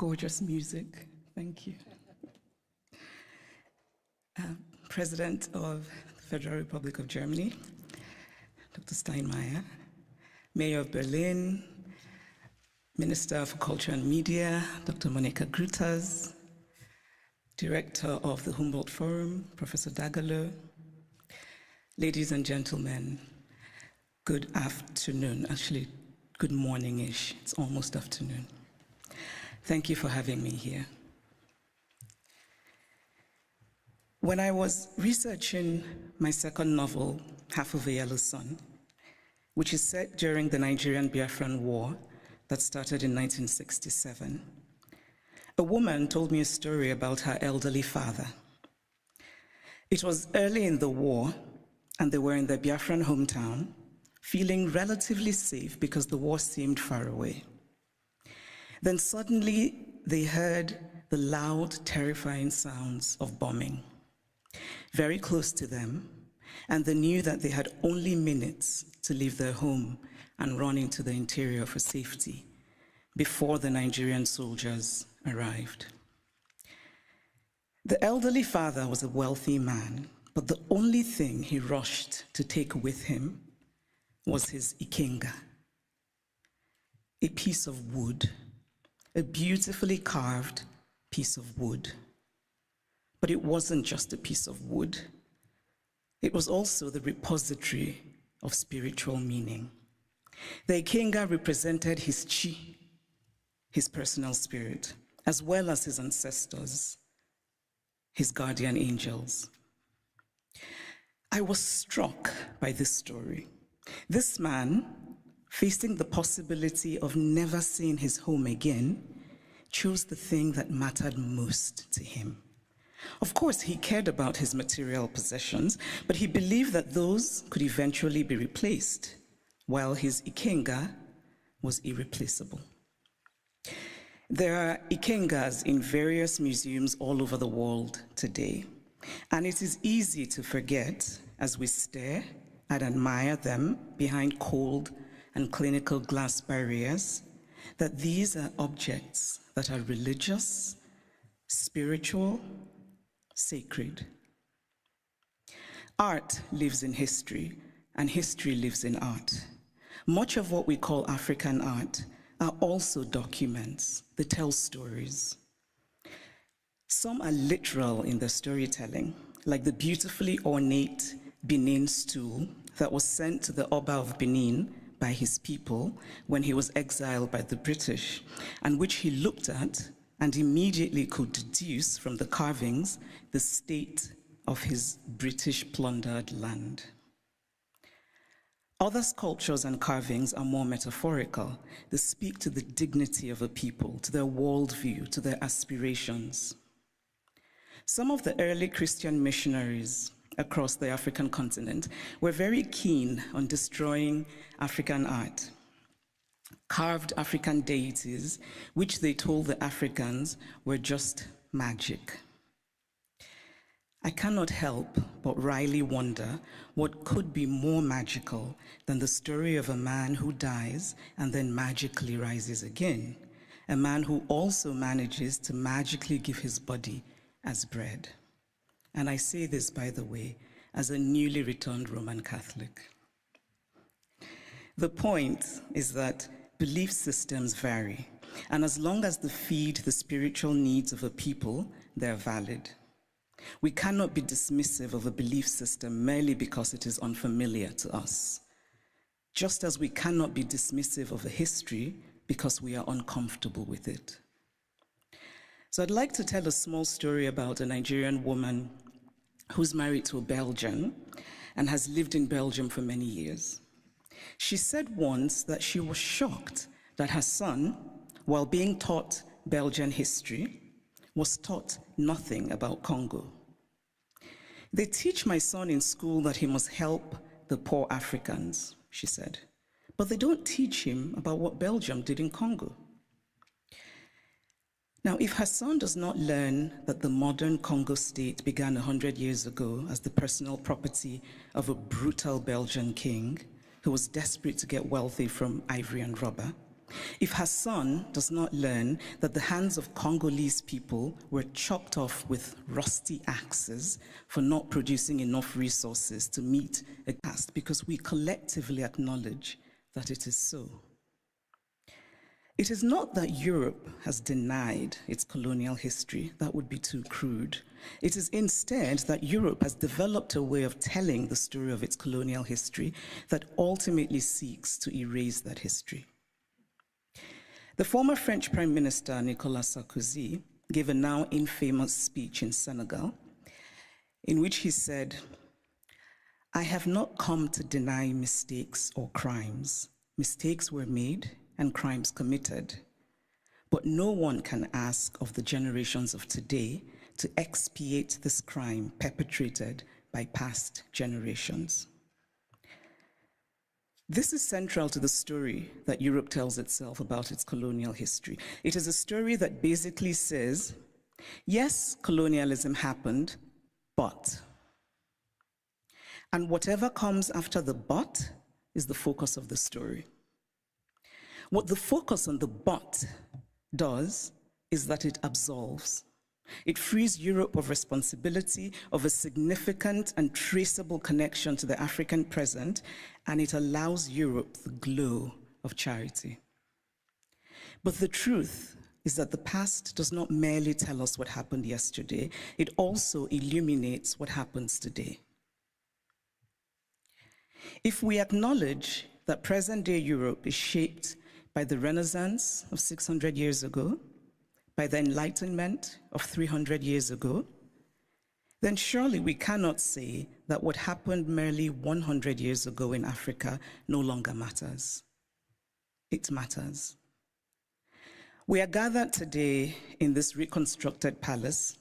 gorgeous music. Thank you. President of the Federal Republic of Germany, Dr. Steinmeier, Mayor of Berlin, Minister for Culture and Media, Dr. Monica Grutas, Director of the Humboldt Forum, Professor Dagalo, ladies and gentlemen, good afternoon. Actually, good morning-ish. It's almost afternoon. Thank you for having me here. When I was researching my second novel, Half of a Yellow Sun, which is set during the Nigerian-Biafran War that started in 1967, a woman told me a story about her elderly father. It was early in the war, and they were in their Biafran hometown, feeling relatively safe because the war seemed far away. Then suddenly they heard the loud, terrifying sounds of bombing very close to them, and they knew that they had only minutes to leave their home and run into the interior for safety before the Nigerian soldiers arrived. The elderly father was a wealthy man, but the only thing he rushed to take with him was his ikenga, a piece of wood, a beautifully carved piece of wood. But it wasn't just a piece of wood. It was also the repository of spiritual meaning. The ikenga represented his chi, his personal spirit, as well as his ancestors, his guardian angels. I was struck by this story. This man, facing the possibility of never seeing his home again, chose the thing that mattered most to him. Of course, he cared about his material possessions, but he believed that those could eventually be replaced, while his ikenga was irreplaceable. There are ikengas in various museums all over the world today, and it is easy to forget as we stare and admire them behind cold and clinical glass barriers that these are objects that are religious, spiritual, sacred. Art lives in history, and history lives in art. Much of what we call African art are also documents that tell stories. Some are literal in their storytelling, like the beautifully ornate Benin stool that was sent to the Oba of Benin by his people when he was exiled by the British, and which he looked at and immediately could deduce from the carvings the state of his British plundered land. Other sculptures and carvings are more metaphorical. They speak to the dignity of a people, to their worldview, to their aspirations. Some of the early Christian missionaries across the African continent were very keen on destroying African art. Carved African deities, which they told the Africans were just magic. I cannot help but wryly wonder what could be more magical than the story of a man who dies and then magically rises again, a man who also manages to magically give his body as bread. And I say this, by the way, as a newly returned Roman Catholic. The point is that belief systems vary, and as long as they feed the spiritual needs of a people, they're valid. We cannot be dismissive of a belief system merely because it is unfamiliar to us, just as we cannot be dismissive of a history because we are uncomfortable with it. So I'd like to tell a small story about a Nigerian woman who's married to a Belgian and has lived in Belgium for many years. She said once that she was shocked that her son, while being taught Belgian history, was taught nothing about Congo. They teach my son in school that he must help the poor Africans, she said, but they don't teach him about what Belgium did in Congo. Now, if her son does not learn that the modern Congo state began 100 years ago as the personal property of a brutal Belgian king who was desperate to get wealthy from ivory and rubber, If Hassan does not learn that the hands of Congolese people were chopped off with rusty axes for not producing enough resources to meet a task, because we collectively acknowledge that it is so. It is not that Europe has denied its colonial history. That would be too crude. It is instead that Europe has developed a way of telling the story of its colonial history that ultimately seeks to erase that history. The former French Prime Minister, Nicolas Sarkozy, gave a now infamous speech in Senegal in which he said, "I have not come to deny mistakes or crimes. Mistakes were made and crimes committed, but no one can ask of the generations of today to expiate this crime perpetrated by past generations." This is central to the story that Europe tells itself about its colonial history. It is a story that basically says, yes, colonialism happened, but. And whatever comes after the but is the focus of the story. What the focus on the but does is that it absolves. It frees Europe of responsibility, of a significant and traceable connection to the African present, and it allows Europe the glow of charity. But the truth is that the past does not merely tell us what happened yesterday, it also illuminates what happens today. If we acknowledge that present-day Europe is shaped by the Renaissance of 600 years ago, by the Enlightenment of 300 years ago, then surely we cannot say that what happened merely 100 years ago in Africa no longer matters. It matters. We are gathered today in this reconstructed palace,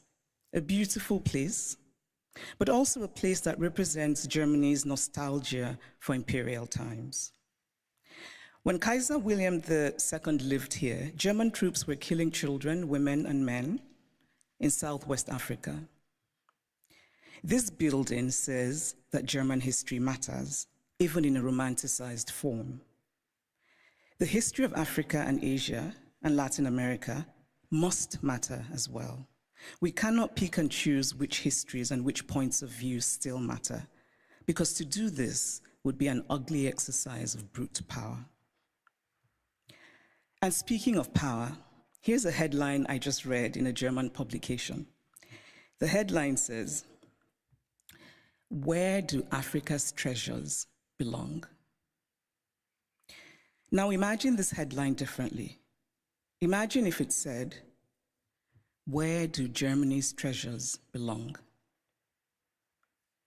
a beautiful place, but also a place that represents Germany's nostalgia for imperial times. When Kaiser William II lived here, German troops were killing children, women, and men in Southwest Africa. This building says that German history matters, even in a romanticized form. The history of Africa and Asia and Latin America must matter as well. We cannot pick and choose which histories and which points of view still matter, because to do this would be an ugly exercise of brute power. And speaking of power, here's a headline I just read in a German publication. The headline says, "Where do Africa's treasures belong?" Now imagine this headline differently. Imagine if it said, "Where do Germany's treasures belong?"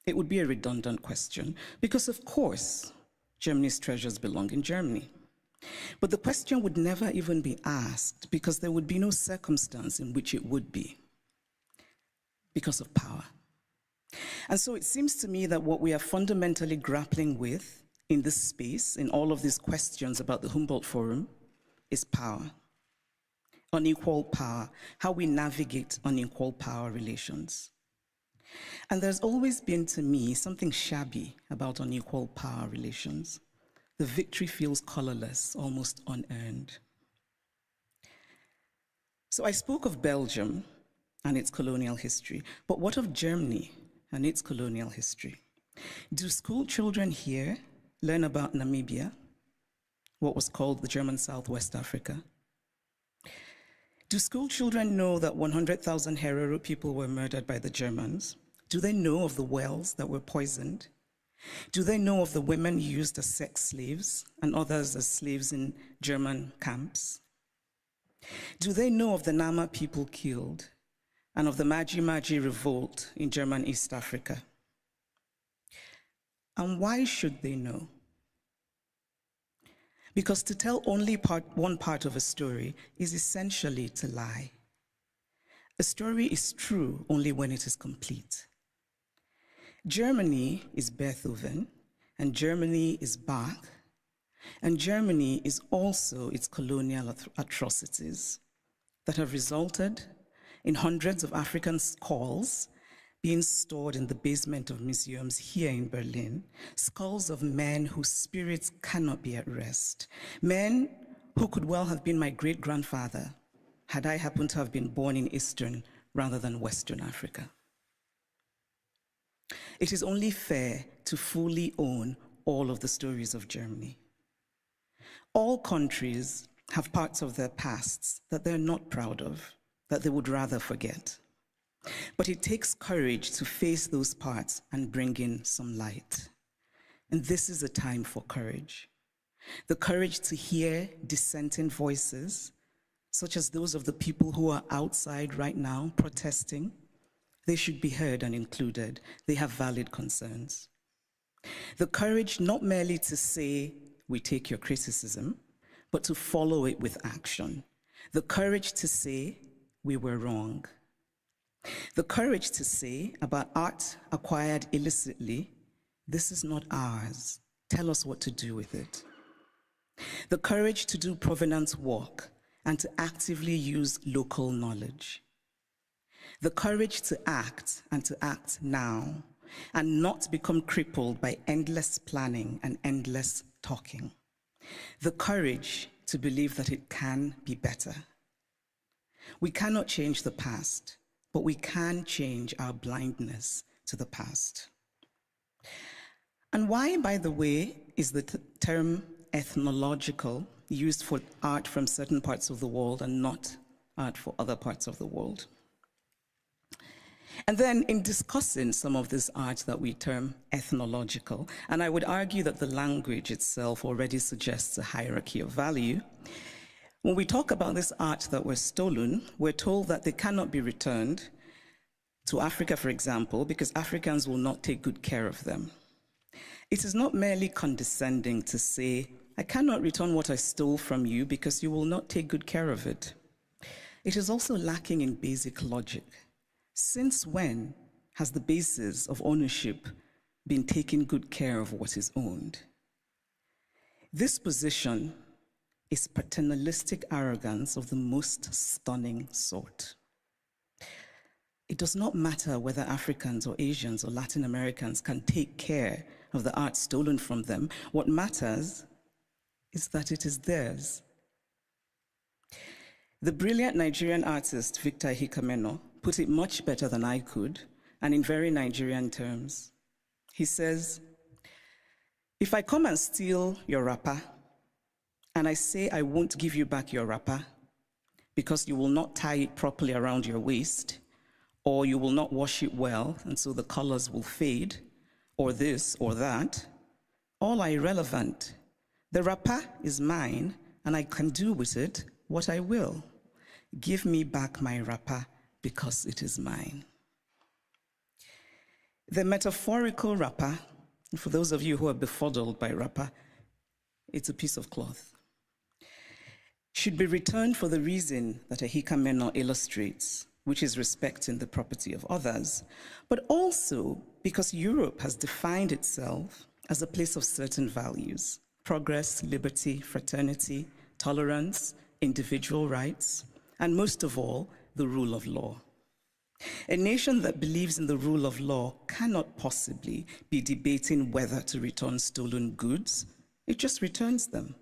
It would be a redundant question, because of course, Germany's treasures belong in Germany. But the question would never even be asked, because there would be no circumstance in which it would be, because of power. And so it seems to me that what we are fundamentally grappling with in this space, in all of these questions about the Humboldt Forum, is power. Unequal power, how we navigate unequal power relations. And there's always been, to me, something shabby about unequal power relations. The victory feels colorless, almost unearned. So I spoke of Belgium and its colonial history, but what of Germany and its colonial history? Do school children here learn about Namibia, what was called the German Southwest Africa? Do school children know that 100,000 Herero people were murdered by the Germans? Do they know of the wells that were poisoned? Do they know of the women used as sex slaves and others as slaves in German camps? Do they know of the Nama people killed and of the Maji Maji revolt in German East Africa? And why should they know? Because to tell only one part of a story is essentially to lie. A story is true only when it is complete. Germany is Beethoven, and Germany is Bach, and Germany is also its colonial atrocities that have resulted in hundreds of African skulls being stored in the basement of museums here in Berlin, skulls of men whose spirits cannot be at rest, men who could well have been my great-grandfather had I happened to have been born in Eastern rather than Western Africa. It is only fair to fully own all of the stories of Germany. All countries have parts of their pasts that they're not proud of, that they would rather forget. But it takes courage to face those parts and bring in some light. And this is a time for courage. The courage to hear dissenting voices, such as those of the people who are outside right now protesting. They should be heard and included. They have valid concerns. The courage not merely to say, we take your criticism, but to follow it with action. The courage to say, we were wrong. The courage to say about art acquired illicitly, this is not ours. Tell us what to do with it. The courage to do provenance work and to actively use local knowledge. The courage to act and to act now and not become crippled by endless planning and endless talking. The courage to believe that it can be better. We cannot change the past, but we can change our blindness to the past. And why, by the way, is the term ethnological used for art from certain parts of the world and not art for other parts of the world? And then in discussing some of this art that we term ethnological, and I would argue that the language itself already suggests a hierarchy of value, when we talk about this art that was stolen, we're told that they cannot be returned to Africa, for example, because Africans will not take good care of them. It is not merely condescending to say, I cannot return what I stole from you because you will not take good care of it. It is also lacking in basic logic. Since when has the basis of ownership been taking good care of what is owned? This position is paternalistic arrogance of the most stunning sort. It does not matter whether Africans or Asians or Latin Americans can take care of the art stolen from them. What matters is that it is theirs. The brilliant Nigerian artist Victor Hikameno put it much better than I could, and in very Nigerian terms. He says, if I come and steal your wrapper, and I say I won't give you back your wrapper because you will not tie it properly around your waist, or you will not wash it well, and so the colors will fade, or this or that, all are irrelevant. The wrapper is mine, and I can do with it what I will. Give me back my wrapper because it is mine. The metaphorical wrapper, for those of you who are befuddled by wrapper, it's a piece of cloth, should be returned for the reason that Hikameno illustrates, which is respecting the property of others, but also because Europe has defined itself as a place of certain values: progress, liberty, fraternity, tolerance, individual rights, and most of all, the rule of law. A nation that believes in the rule of law cannot possibly be debating whether to return stolen goods. It just returns them.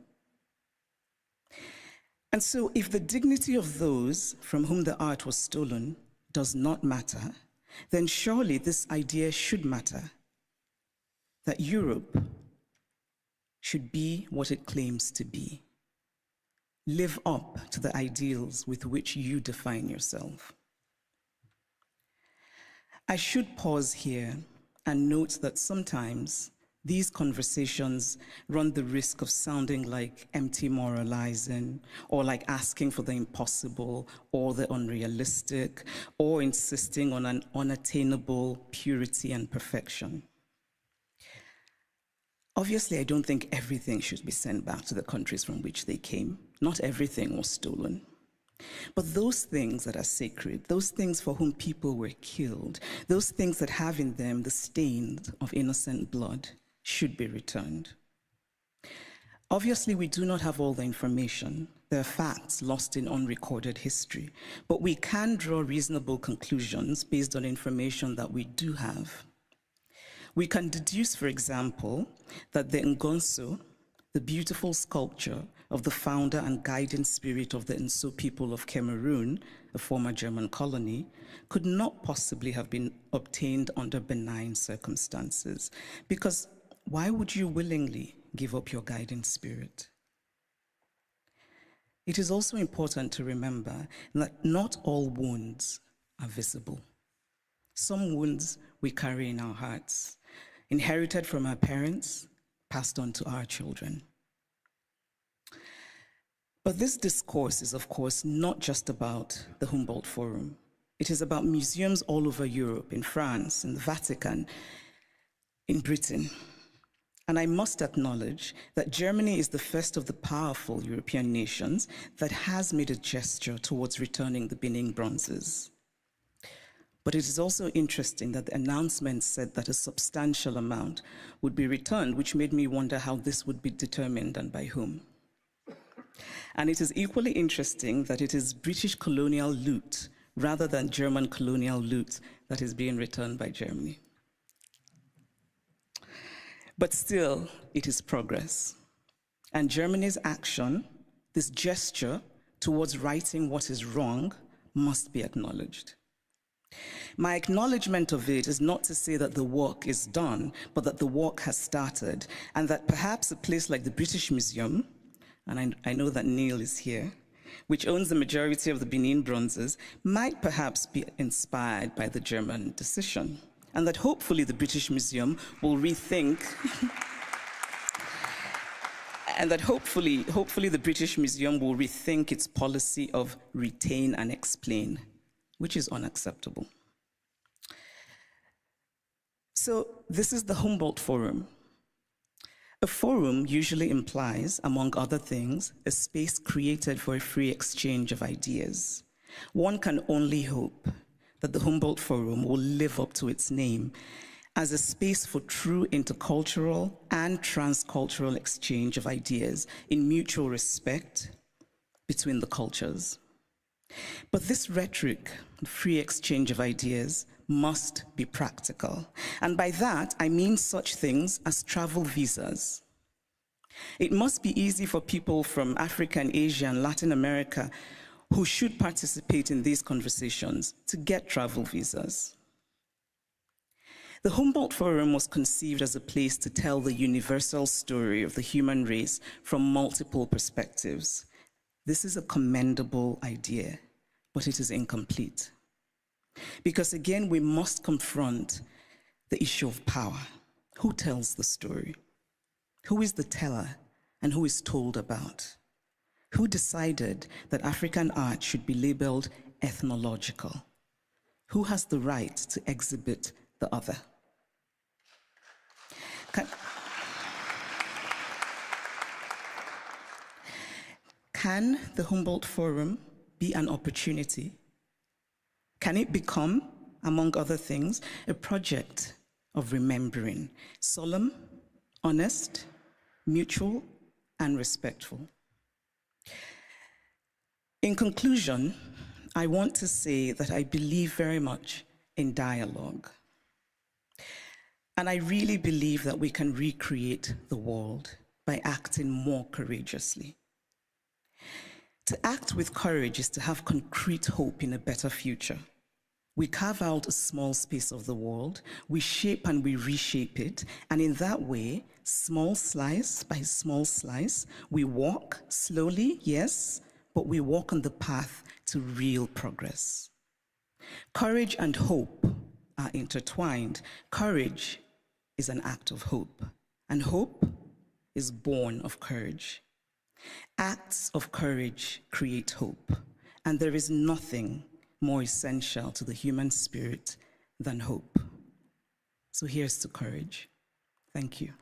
And so if the dignity of those from whom the art was stolen does not matter, then surely this idea should matter, that Europe should be what it claims to be. Live up to the ideals with which you define yourself. I should pause here and note that sometimes these conversations run the risk of sounding like empty moralizing, or like asking for the impossible or the unrealistic, or insisting on an unattainable purity and perfection. Obviously, I don't think everything should be sent back to the countries from which they came. Not everything was stolen. But those things that are sacred, those things for whom people were killed, those things that have in them the stains of innocent blood, should be returned. Obviously, we do not have all the information. There are facts lost in unrecorded history, but we can draw reasonable conclusions based on information that we do have. We can deduce, for example, that the Ngonso, the beautiful sculpture of the founder and guiding spirit of the Nso people of Cameroon, a former German colony, could not possibly have been obtained under benign circumstances. Because why would you willingly give up your guiding spirit? It is also important to remember that not all wounds are visible. Some wounds we carry in our hearts, inherited from our parents, passed on to our children. But this discourse is, of course, not just about the Humboldt Forum. It is about museums all over Europe, in France, in the Vatican, in Britain. And I must acknowledge that Germany is the first of the powerful European nations that has made a gesture towards returning the Benin bronzes. But it is also interesting that the announcement said that a substantial amount would be returned, which made me wonder how this would be determined and by whom. And it is equally interesting that it is British colonial loot rather than German colonial loot that is being returned by Germany. But still, it is progress. And Germany's action, this gesture towards righting what is wrong, must be acknowledged. My acknowledgement of it is not to say that the work is done, but that the work has started, and that perhaps a place like the British Museum, and I know that Neil is here, which owns the majority of the Benin bronzes, might perhaps be inspired by the German decision, and that hopefully the British Museum will rethink and that hopefully the British Museum will rethink its policy of retain and explain, which is unacceptable. So this is the Humboldt Forum. A forum usually implies, among other things, a space created for a free exchange of ideas. One can only hope that the Humboldt Forum will live up to its name as a space for true intercultural and transcultural exchange of ideas in mutual respect between the cultures. But this rhetoric, free exchange of ideas, must be practical. And by that, I mean such things as travel visas. It must be easy for people from Africa and Asia and Latin America who should participate in these conversations to get travel visas. The Humboldt Forum was conceived as a place to tell the universal story of the human race from multiple perspectives. This is a commendable idea, but it is incomplete. Because again, we must confront the issue of power. Who tells the story? Who is the teller and who is told about? Who decided that African art should be labeled ethnological? Who has the right to exhibit the other? Can the Humboldt Forum be an opportunity? Can it become, among other things, a project of remembering, solemn, honest, mutual, and respectful? In conclusion, I want to say that I believe very much in dialogue. And I really believe that we can recreate the world by acting more courageously. To act with courage is to have concrete hope in a better future. We carve out a small space of the world, we shape and we reshape it, and in that way, small slice by small slice, we walk slowly, yes, but we walk on the path to real progress. Courage and hope are intertwined. Courage is an act of hope, and hope is born of courage. Acts of courage create hope, and there is nothing more essential to the human spirit than hope. So here's to courage. Thank you.